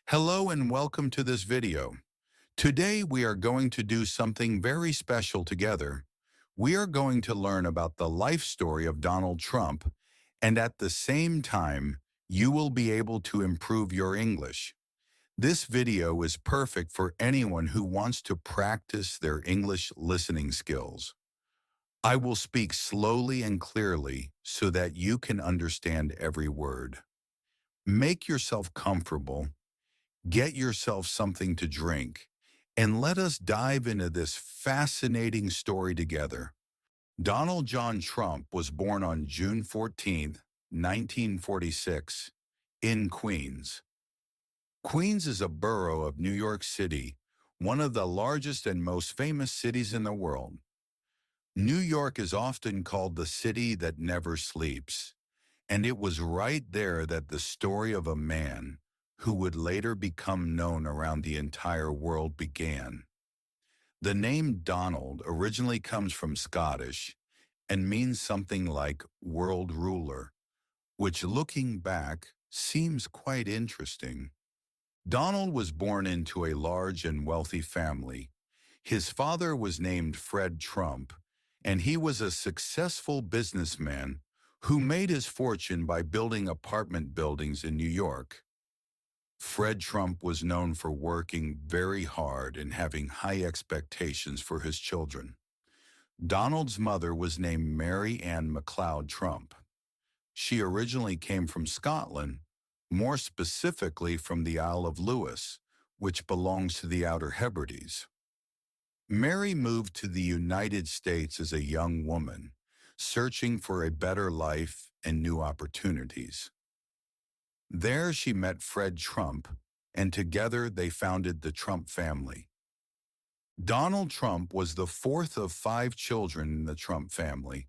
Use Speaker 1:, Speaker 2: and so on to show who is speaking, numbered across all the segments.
Speaker 1: Hello and welcome to this video. Today we are going to do something very special together. We are going to learn about the life story of Donald Trump, and at the same time, you will be able to improve your English. This video is perfect for anyone who wants to practice their English listening skills. I will speak slowly and clearly so that you can understand every word. Make yourself comfortable. Get yourself something to drink, and let us dive into this fascinating story together. Donald John Trump was born on June 14, 1946, in Queens. Queens is a borough of New York City, one of the largest and most famous cities in the world. New York is often called the city that never sleeps, and it was right there that the story of a man who would later become known around the entire world began. The name Donald originally comes from Scottish and means something like world ruler, which looking back seems quite interesting. Donald was born into a large and wealthy family. His father was named Fred Trump, and he was a successful businessman who made his fortune by building apartment buildings in New York. Fred Trump was known for working very hard and having high expectations for his children. Donald's mother was named Mary Ann MacLeod Trump. She originally came from Scotland, more specifically from the Isle of Lewis, which belongs to the Outer Hebrides. Mary moved to the United States as a young woman, searching for a better life and new opportunities. There she met Fred Trump, and together they founded the Trump family. Donald Trump was the fourth of 5 children in the Trump family.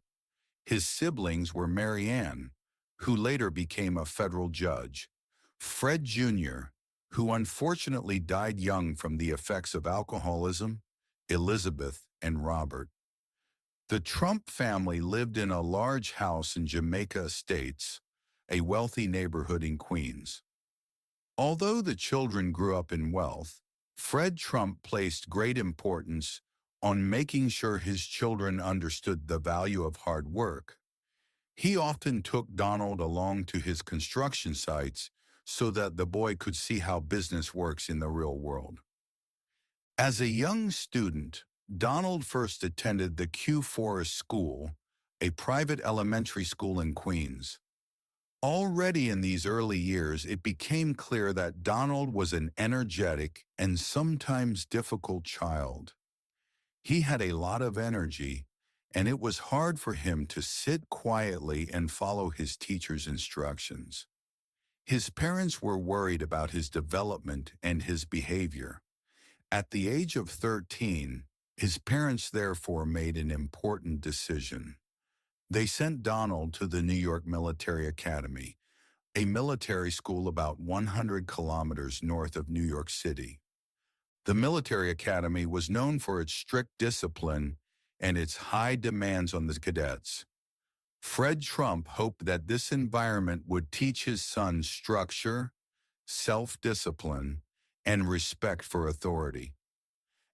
Speaker 1: His siblings were Mary Ann, who later became a federal judge, Fred Jr., who unfortunately died young from the effects of alcoholism, Elizabeth, and Robert. The Trump family lived in a large house in Jamaica Estates, a wealthy neighborhood in Queens. Although the children grew up in wealth, Fred Trump placed great importance on making sure his children understood the value of hard work. He often took Donald along to his construction sites so that the boy could see how business works in the real world. As a young student, Donald first attended the Q Forest School, a private elementary school in Queens. Already in these early years, it became clear that Donald was an energetic and sometimes difficult child. He had a lot of energy, and it was hard for him to sit quietly and follow his teacher's instructions. His parents were worried about his development and his behavior. At the age of 13, his parents therefore made an important decision. They sent Donald to the New York Military Academy, a military school about 100 kilometers north of New York City. The military academy was known for its strict discipline and its high demands on the cadets. Fred Trump hoped that this environment would teach his son structure, self-discipline, and respect for authority.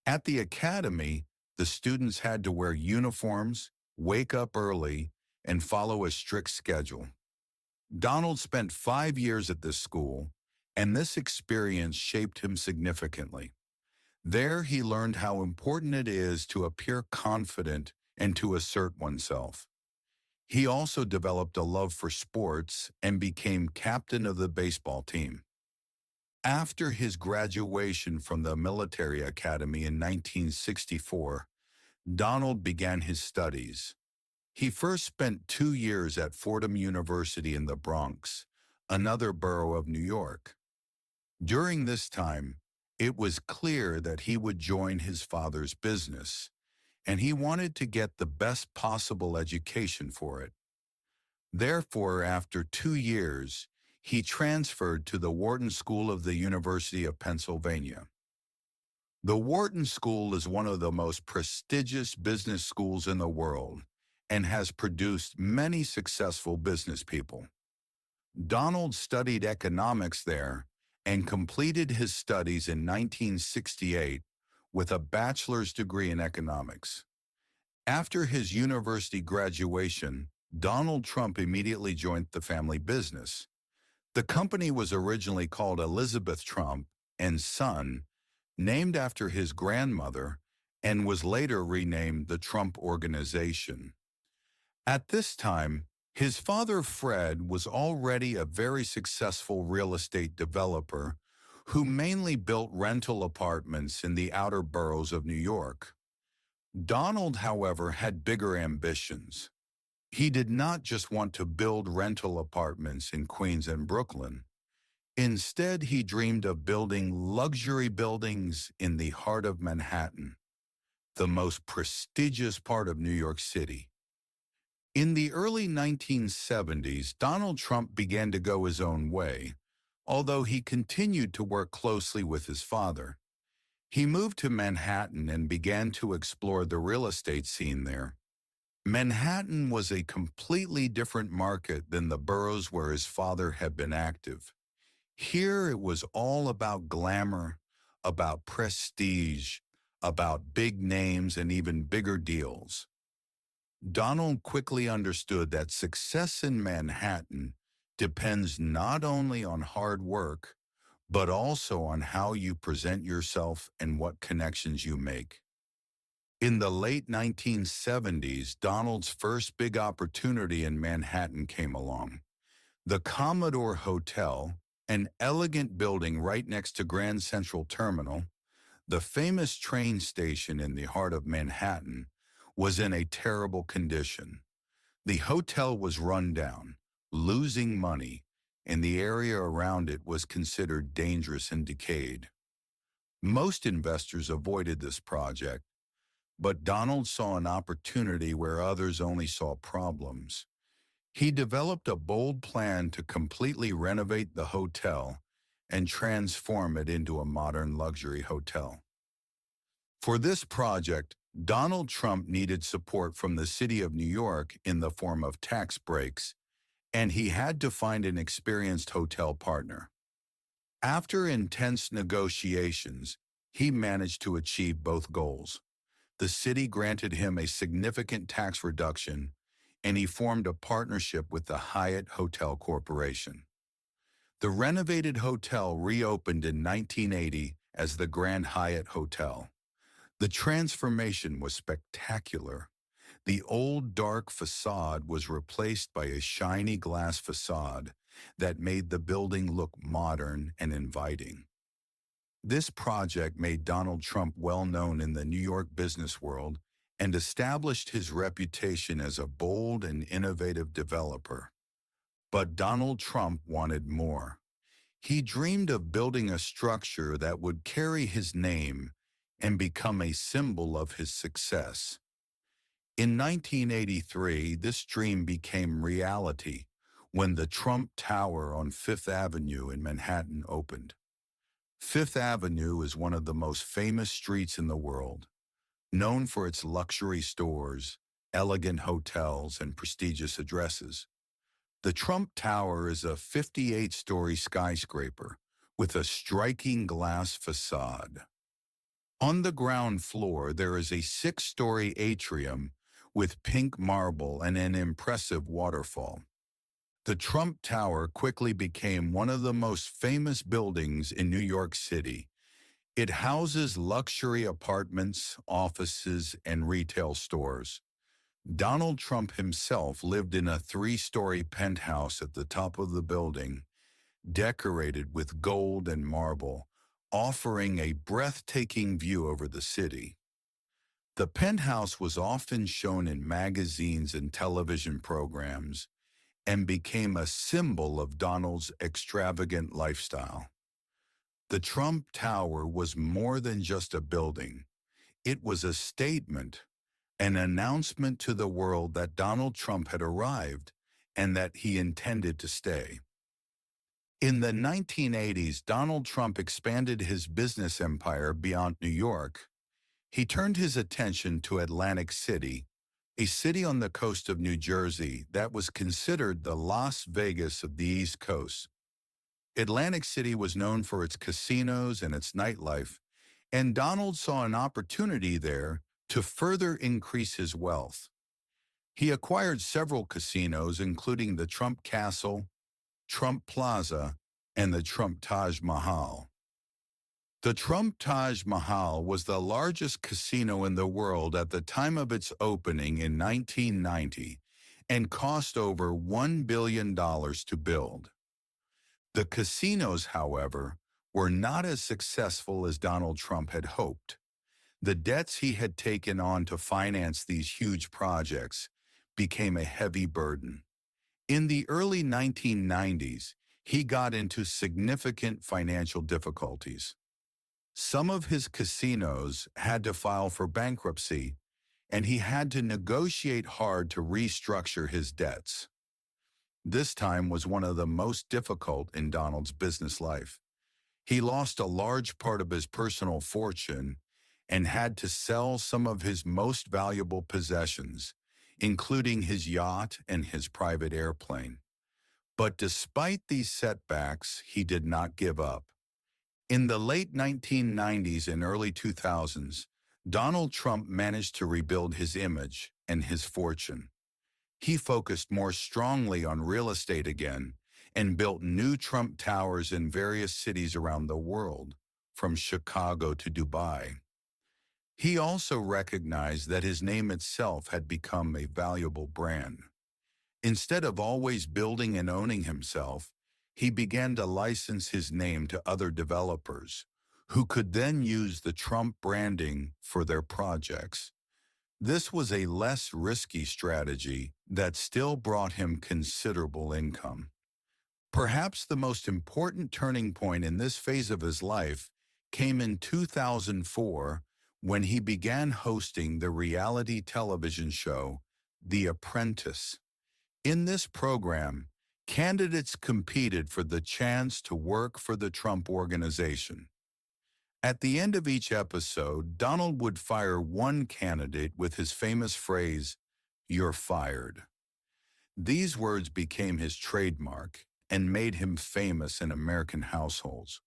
Speaker 1: At the academy, the students had to wear uniforms, wake up early, and follow a strict schedule. Donald spent 5 years at this school, and this experience shaped him significantly. There he learned how important it is to appear confident and to assert oneself. He also developed a love for sports and became captain of the baseball team. After his graduation from the military academy in 1964, Donald began his studies. He first spent 2 years at Fordham University in the Bronx, another borough of New York. During this time, it was clear that he would join his father's business, and he wanted to get the best possible education for it. Therefore, after 2 years, he transferred to the Wharton School of the University of Pennsylvania. The Wharton School is one of the most prestigious business schools in the world and has produced many successful business people. Donald studied economics there and completed his studies in 1968 with a bachelor's degree in economics. After his university graduation, Donald Trump immediately joined the family business. The company was originally called Elizabeth Trump and Son, named after his grandmother, and was later renamed the Trump Organization. At this time, his father Fred was already a very successful real estate developer who mainly built rental apartments in the outer boroughs of New York. Donald, however, had bigger ambitions. He did not just want to build rental apartments in Queens and Brooklyn. Instead, he dreamed of building luxury buildings in the heart of Manhattan, the most prestigious part of New York City. In the early 1970s, Donald Trump began to go his own way, although he continued to work closely with his father. He moved to Manhattan and began to explore the real estate scene there. Manhattan was a completely different market than the boroughs where his father had been active. Here it was all about glamour, about prestige, about big names and even bigger deals. Donald quickly understood that success in Manhattan depends not only on hard work, but also on how you present yourself and what connections you make. In the late 1970s, Donald's first big opportunity in Manhattan came along. The Commodore Hotel, an elegant building right next to Grand Central Terminal, the famous train station in the heart of Manhattan, was in a terrible condition. The hotel was run down, losing money, and the area around it was considered dangerous and decayed. Most investors avoided this project, but Donald saw an opportunity where others only saw problems. He developed a bold plan to completely renovate the hotel and transform it into a modern luxury hotel. For this project, Donald Trump needed support from the city of New York in the form of tax breaks, and he had to find an experienced hotel partner. After intense negotiations, he managed to achieve both goals. The city granted him a significant tax reduction, and he formed a partnership with the Hyatt Hotel Corporation. The renovated hotel reopened in 1980 as the Grand Hyatt Hotel. The transformation was spectacular. The old dark facade was replaced by a shiny glass facade that made the building look modern and inviting. This project made Donald Trump well known in the New York business world and established his reputation as a bold and innovative developer. But Donald Trump wanted more. He dreamed of building a structure that would carry his name and become a symbol of his success. In 1983, this dream became reality when the Trump Tower on Fifth Avenue in Manhattan opened. Fifth Avenue is one of the most famous streets in the world, known for its luxury stores, elegant hotels, and prestigious addresses. The Trump Tower is a 58-story skyscraper with a striking glass facade. On the ground floor, there is a 6-story atrium with pink marble and an impressive waterfall. The Trump Tower quickly became one of the most famous buildings in New York City. It houses luxury apartments, offices, and retail stores. Donald Trump himself lived in a 3-story penthouse at the top of the building, decorated with gold and marble, offering a breathtaking view over the city. The penthouse was often shown in magazines and television programs and became a symbol of Donald's extravagant lifestyle. The Trump Tower was more than just a building. It was a statement, an announcement to the world that Donald Trump had arrived and that he intended to stay. In the 1980s, Donald Trump expanded his business empire beyond New York. He turned his attention to Atlantic City, a city on the coast of New Jersey that was considered the Las Vegas of the East Coast. Atlantic City was known for its casinos and its nightlife, and Donald saw an opportunity there to further increase his wealth. He acquired several casinos, including the Trump Castle, Trump Plaza, and the Trump Taj Mahal. The Trump Taj Mahal was the largest casino in the world at the time of its opening in 1990 and cost over $1 billion to build. The casinos, however, were not as successful as Donald Trump had hoped. The debts he had taken on to finance these huge projects became a heavy burden. In the early 1990s, he got into significant financial difficulties. Some of his casinos had to file for bankruptcy, and he had to negotiate hard to restructure his debts. This time was one of the most difficult in Donald's business life. He lost a large part of his personal fortune and had to sell some of his most valuable possessions, including his yacht and his private airplane. But despite these setbacks, he did not give up. In the late 1990s and early 2000s, Donald Trump managed to rebuild his image and his fortune. He focused more strongly on real estate again and built new Trump towers in various cities around the world, from Chicago to Dubai. He also recognized that his name itself had become a valuable brand. Instead of always building and owning himself, he began to license his name to other developers, who could then use the Trump branding for their projects. This was a less risky strategy that still brought him considerable income. Perhaps the most important turning point in this phase of his life came in 2004 when he began hosting the reality television show, The Apprentice. In this program, candidates competed for the chance to work for the Trump Organization. At the end of each episode, Donald would fire one candidate with his famous phrase, "You're fired." These words became his trademark and made him famous in American households.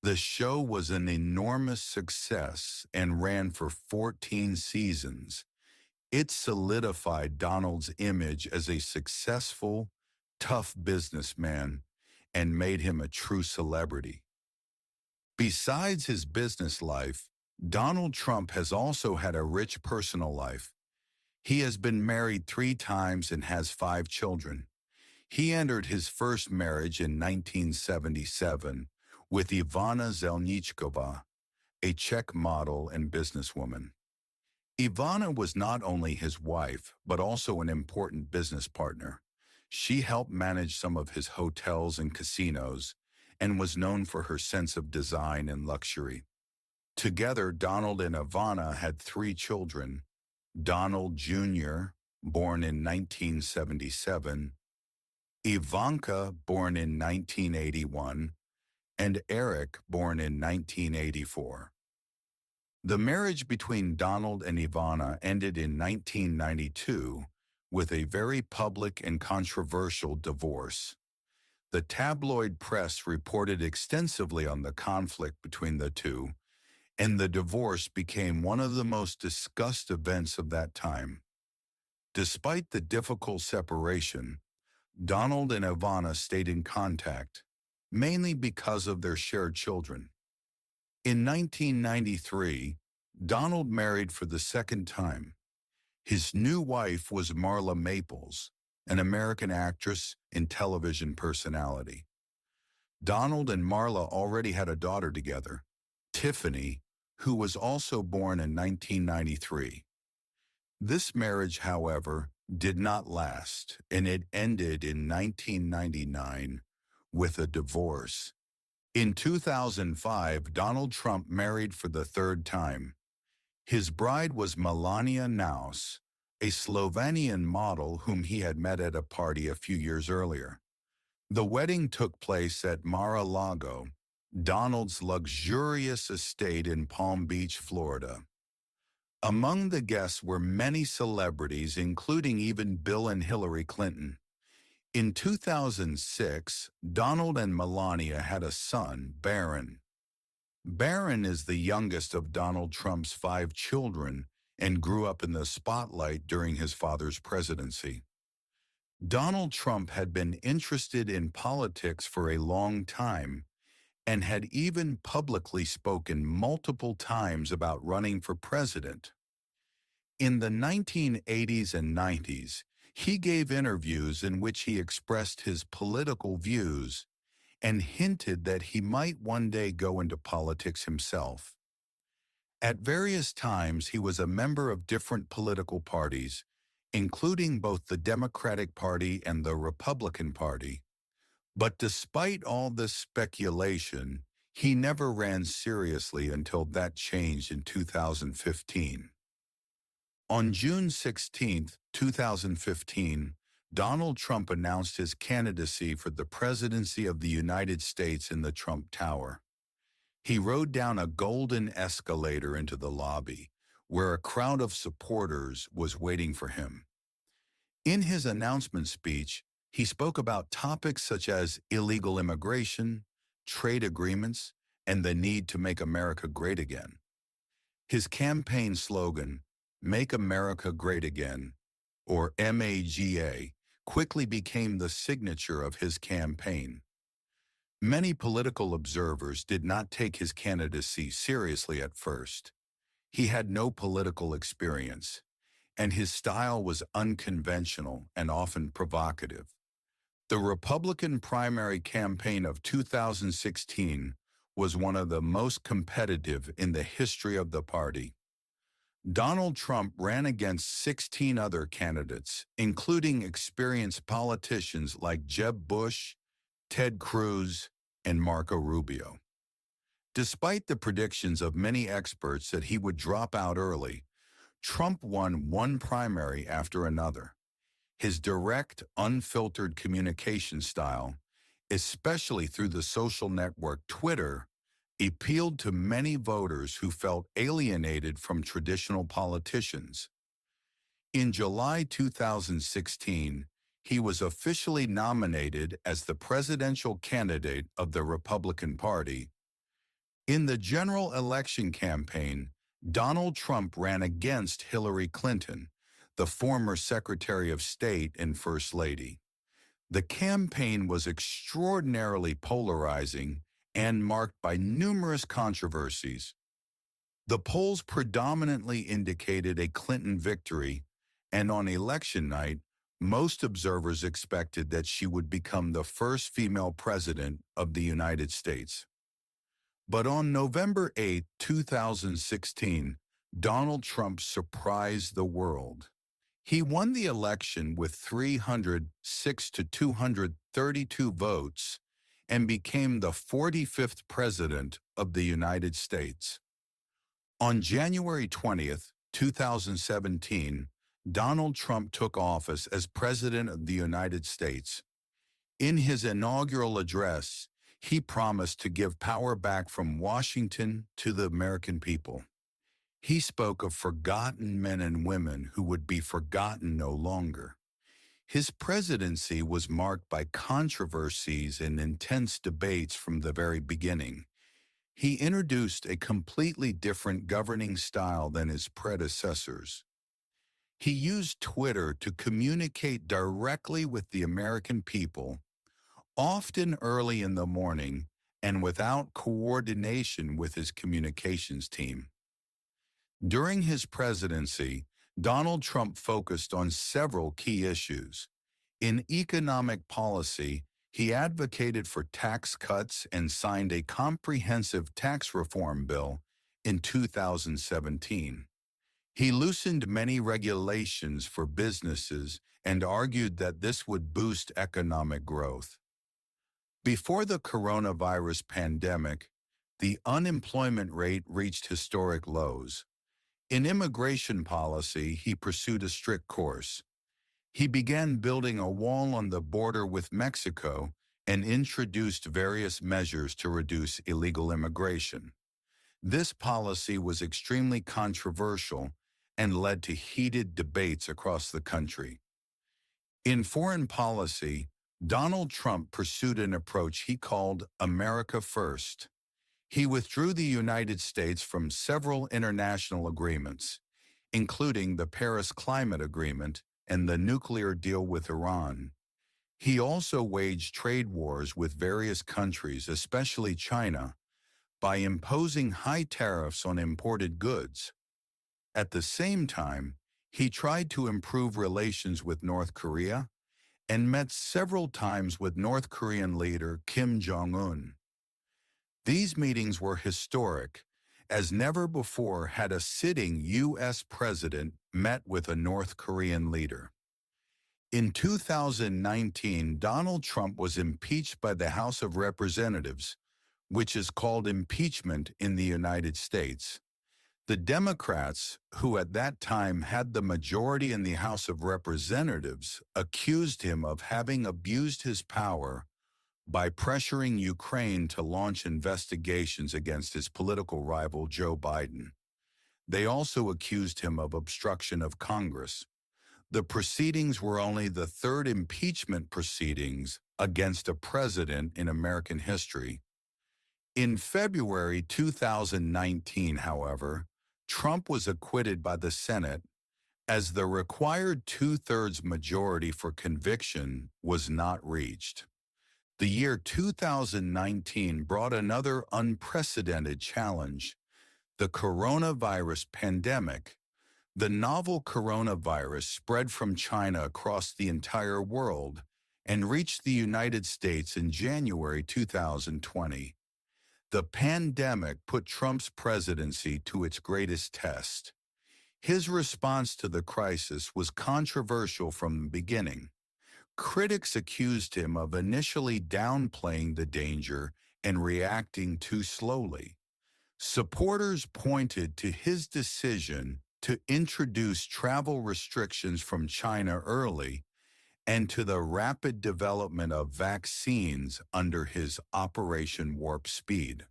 Speaker 1: The show was an enormous success and ran for 14 seasons. It solidified Donald's image as a successful, tough businessman and made him a true celebrity. Besides his business life, Donald Trump has also had a rich personal life. He has been married 3 times and has 5 children. He entered his first marriage in 1977 with Ivana Zelnichkova, a Czech model and businesswoman. Ivana was not only his wife, but also an important business partner. She helped manage some of his hotels and casinos and was known for her sense of design and luxury. Together, Donald and Ivana had 3 children: Donald Jr., born in 1977, Ivanka, born in 1981, and Eric, born in 1984. The marriage between Donald and Ivana ended in 1992 with a very public and controversial divorce. The tabloid press reported extensively on the conflict between the two, and the divorce became one of the most discussed events of that time. Despite the difficult separation, Donald and Ivana stayed in contact, mainly because of their shared children. In 1993, Donald married for the second time. His new wife was Marla Maples, an American actress and television personality. Donald and Marla already had a daughter together, Tiffany, who was also born in 1993. This marriage, however, did not last, and it ended in 1999 with a divorce. In 2005, Donald Trump married for the 3rd time. His bride was Melania Naus, a Slovenian model whom he had met at a party a few years earlier. The wedding took place at Mar-a-Lago, Donald's luxurious estate in Palm Beach, Florida. Among the guests were many celebrities, including even Bill and Hillary Clinton. In 2006, Donald and Melania had a son, Barron. Barron is the youngest of Donald Trump's 5 children and grew up in the spotlight during his father's presidency. Donald Trump had been interested in politics for a long time and had even publicly spoken multiple times about running for president. In the 1980s and 90s, he gave interviews in which he expressed his political views and hinted that he might one day go into politics himself. At various times, he was a member of different political parties, including both the Democratic Party and the Republican Party. But despite all this speculation, he never ran seriously until that changed in 2015. On June 16, 2015, Donald Trump announced his candidacy for the presidency of the United States in the Trump Tower. He rode down a golden escalator into the lobby, where a crowd of supporters was waiting for him. In his announcement speech, he spoke about topics such as illegal immigration, trade agreements, and the need to make America great again. His campaign slogan, "Make America Great Again," or MAGA, quickly became the signature of his campaign. Many political observers did not take his candidacy seriously at first. He had no political experience, and his style was unconventional and often provocative. The Republican primary campaign of 2016 was one of the most competitive in the history of the party. Donald Trump ran against 16 other candidates, including experienced politicians like Jeb Bush, Ted Cruz, and Marco Rubio. Despite the predictions of many experts that he would drop out early, Trump won one primary after another. His direct, unfiltered communication style, especially through the social network Twitter, appealed to many voters who felt alienated from traditional politicians. In July 2016, he was officially nominated as the presidential candidate of the Republican Party. In the general election campaign, Donald Trump ran against Hillary Clinton, the former Secretary of State and First Lady. The campaign was extraordinarily polarizing and marked by numerous controversies. The polls predominantly indicated a Clinton victory, and on election night, most observers expected that she would become the first female president of the United States. But on November 8, 2016, Donald Trump surprised the world. He won the election with 306 to 232 votes and became the 45th president of the United States. On January 20th, 2017, Donald Trump took office as President of the United States. In his inaugural address, he promised to give power back from Washington to the American people. He spoke of forgotten men and women who would be forgotten no longer. His presidency was marked by controversies and intense debates from the very beginning. He introduced a completely different governing style than his predecessors. He used Twitter to communicate directly with the American people, often early in the morning and without coordination with his communications team. During his presidency, Donald Trump focused on several key issues. In economic policy, he advocated for tax cuts and signed a comprehensive tax reform bill in 2017. He loosened many regulations for businesses and argued that this would boost economic growth. Before the coronavirus pandemic, the unemployment rate reached historic lows. In immigration policy, he pursued a strict course. He began building a wall on the border with Mexico and introduced various measures to reduce illegal immigration. This policy was extremely controversial and led to heated debates across the country. In foreign policy, Donald Trump pursued an approach he called America First. He withdrew the United States from several international agreements, including the Paris Climate Agreement and the nuclear deal with Iran. He also waged trade wars with various countries, especially China, by imposing high tariffs on imported goods. At the same time, he tried to improve relations with North Korea and met several times with North Korean leader Kim Jong-un. These meetings were historic, as never before had a sitting U.S. president met with a North Korean leader. In 2019, Donald Trump was impeached by the House of Representatives, which is called impeachment in the United States. The Democrats, who at that time had the majority in the House of Representatives, accused him of having abused his power by pressuring Ukraine to launch investigations against his political rival Joe Biden. They also accused him of obstruction of Congress. The proceedings were only the third impeachment proceedings against a president in American history. In February 2019, however, Trump was acquitted by the Senate as the required two-thirds majority for conviction was not reached. The year 2019 brought another unprecedented challenge: the coronavirus pandemic. The novel coronavirus spread from China across the entire world and reached the United States in January 2020. The pandemic put Trump's presidency to its greatest test. His response to the crisis was controversial from the beginning. Critics accused him of initially downplaying the danger and reacting too slowly. Supporters pointed to his decision to introduce travel restrictions from China early and to the rapid development of vaccines under his Operation Warp Speed.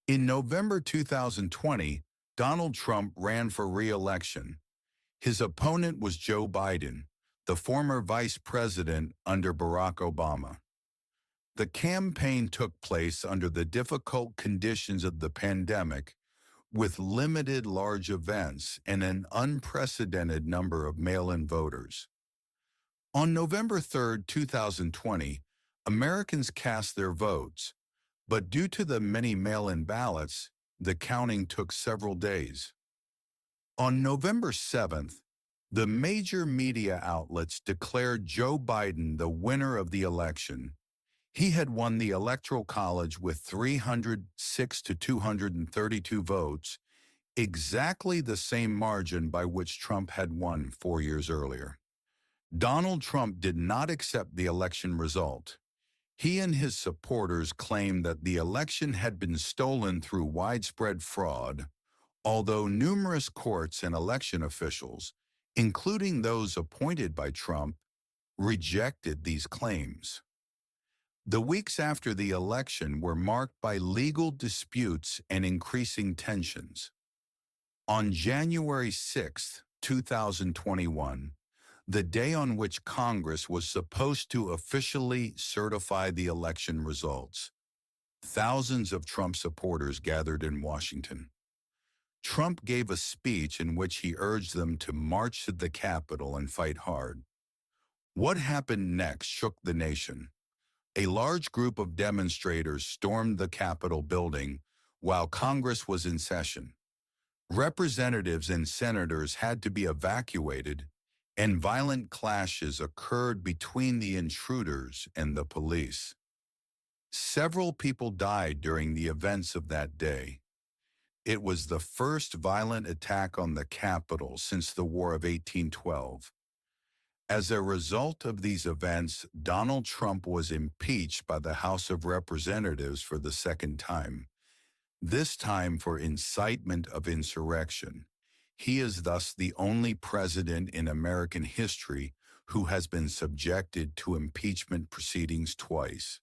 Speaker 1: In November 2020, Donald Trump ran for re-election. His opponent was Joe Biden, the former vice president under Barack Obama. The campaign took place under the difficult conditions of the pandemic, with limited large events and an unprecedented number of mail-in voters. On November 3, 2020, Americans cast their votes, but due to the many mail-in ballots, the counting took several days. On November 7th, the major media outlets declared Joe Biden the winner of the election. He had won the Electoral College with 306 to 232 votes, exactly the same margin by which Trump had won 4 years earlier. Donald Trump did not accept the election result. He and his supporters claimed that the election had been stolen through widespread fraud, although numerous courts and election officials, including those appointed by Trump, rejected these claims. The weeks after the election were marked by legal disputes and increasing tensions. On January 6, 2021, the day on which Congress was supposed to officially certify the election results, thousands of Trump supporters gathered in Washington. Trump gave a speech in which he urged them to march to the Capitol and fight hard. What happened next shook the nation. A large group of demonstrators stormed the Capitol building while Congress was in session. Representatives and senators had to be evacuated, and violent clashes occurred between the intruders and the police. Several people died during the events of that day. It was the first violent attack on the Capitol since the War of 1812. As a result of these events, Donald Trump was impeached by the House of Representatives for the second time, this time for incitement of insurrection. He is thus the only president in American history who has been subjected to impeachment proceedings twice.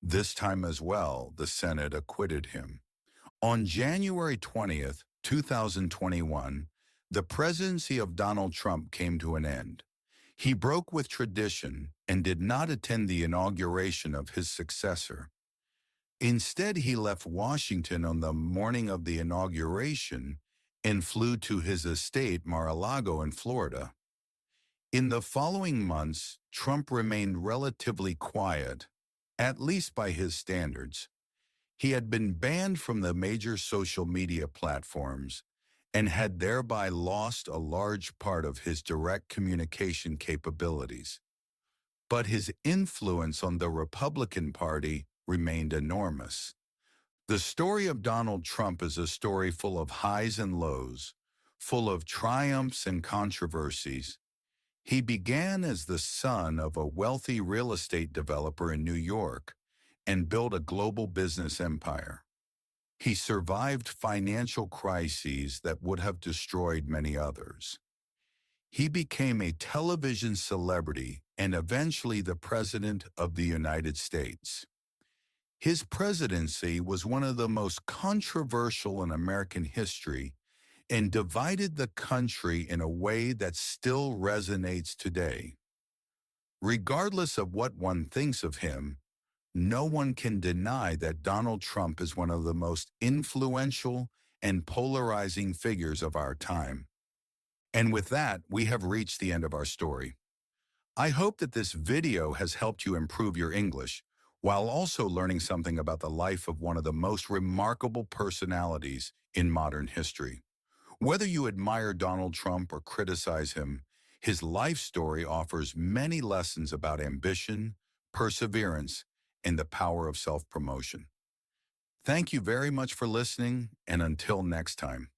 Speaker 1: This time as well, the Senate acquitted him. On January 20th, 2021, the presidency of Donald Trump came to an end. He broke with tradition and did not attend the inauguration of his successor. Instead, he left Washington on the morning of the inauguration and flew to his estate Mar-a-Lago in Florida. In the following months, Trump remained relatively quiet, at least by his standards. He had been banned from the major social media platforms and had thereby lost a large part of his direct communication capabilities. But his influence on the Republican Party remained enormous. The story of Donald Trump is a story full of highs and lows, full of triumphs and controversies. He began as the son of a wealthy real estate developer in New York and built a global business empire. He survived financial crises that would have destroyed many others. He became a television celebrity and eventually the President of the United States. His presidency was one of the most controversial in American history and divided the country in a way that still resonates today. Regardless of what one thinks of him, no one can deny that Donald Trump is one of the most influential and polarizing figures of our time. And with that, we have reached the end of our story. I hope that this video has helped you improve your English, while also learning something about the life of one of the most remarkable personalities in modern history. Whether you admire Donald Trump or criticize him, his life story offers many lessons about ambition, perseverance, and the power of self-promotion. Thank you very much for listening, and until next time.